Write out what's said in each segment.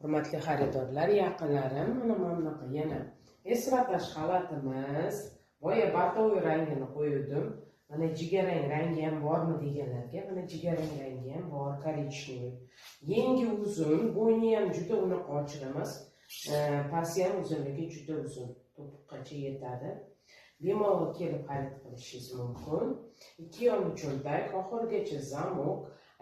Hurmatli xaridorlar, yaqinlarim, mana bunaqa yana esratash xalatimiz. Boya batovoy rangini qo'ydim. Mana jigarrang rangi ham bormi deganlarga, mana jigarrang rangi ham bor, korичневый. Yengi uzun, bo'yni ham juda unaqa ochiq emas. Pasti ham uzunligi juda uzun, to'piqqacha yetadi. Bemalol kelib xarid qilishingiz mumkin. 2 cho'ntak, oxirigacha zamok.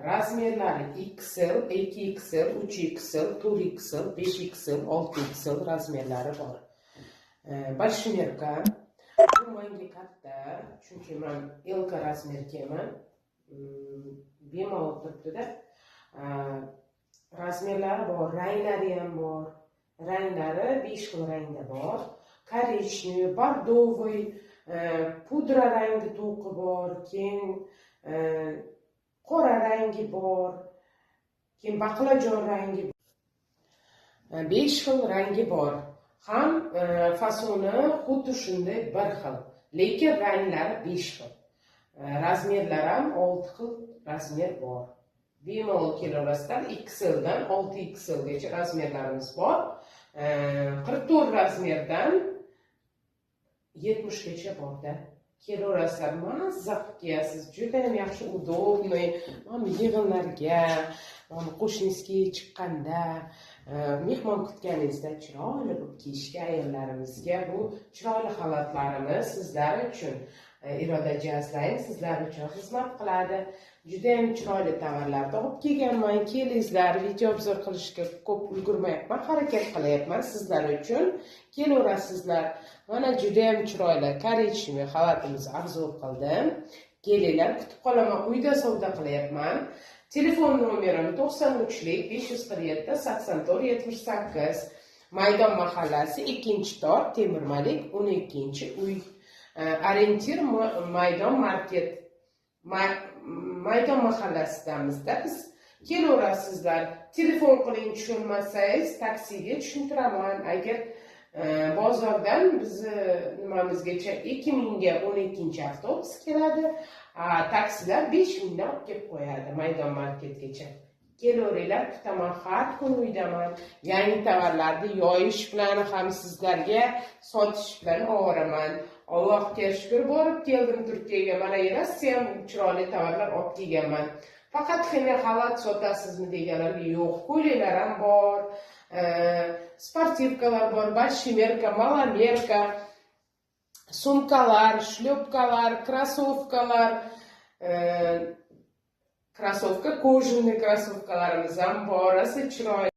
Razmerlari XL, 2XL, 3XL, 4XL, 5XL, 6XL razmerlari bor. Большмерка. Bu menga katta, chunki men L razmer kiyman. Bemalol turibdi-da. Razmerlari bor, ranglari ham bor. Ranglari 5 xil rangda bor. Korичневый, bordovoy, pudra rangi to'qi bor, keyin qora rangi bor, keyin baqlajon rangi bor. 5 xil rangi bor. Ham fasoni xuddi shunday bir xil, lekin ranglari 5 xil. Razmerlar ham 6 xil razmer bor. Bemalol kelaverasizlar, XL dan 6XL gacha razmerlarimiz bor. 44 razmerdan 70 gacha borda. Kelaverasizlar, mazza qilib kiyasiz, juda ham yaxshi, удобный. Mana yig'inlarga, mana qo'shningizga chiqqanda, mehmon kutganingizda chiroyli bo'lib kiyishga ayollarimizga bu chiroyli xalatlarimiz sizlar uchun. Iroda Jazline sizlar uchun xizmat qiladi. Juda ham chiroyli tovarlarni olib kelganman. Kelingizlar, video obzor qilishga ko'p ulgurmayapman, harakat qilyapman sizlar uchun. Kelaverasizlar. Mana juda ham chiroyli korичневый xalatimizni obzor qildim. Kelinglar, kutib qolaman, uyda savdo qilyapman. Telefon nomerim 93lik 547 84 78. Maydon mahallasi 2-tor, Temirmalik 12-uy. Orientir Maydon market. Maydon mahallasidamizda biz. Kelaverasizlar. Telefon qiling, tushunmasangiz taksiga tushuntiraman. Agar bozordan bizni nimamizgacha 2000 ga 12-avtobus keladi. Taksilar 5000 dan olib kelib qo'yadi Maydon marketgacha. Kelaveringlar, kutaman, har kun uydaman. Yangi tovarlarni yoyish bilan ham sizlarga sotish bilan ovoraman. Allohga shukr, borib keldim Turkiyaga. Mana Rossiya ham chiroyli tovarlar olib kelganman. Faqat xalat sotasizmi deganlarga yo'q, ko'ylaklar ham bor. Sportivkalar bor, большмерка, malomerka, sumkalar, shlyopkalar, krossovkalar, krossovka, kojinli krossovkalarimiz ham bor, chiroyli.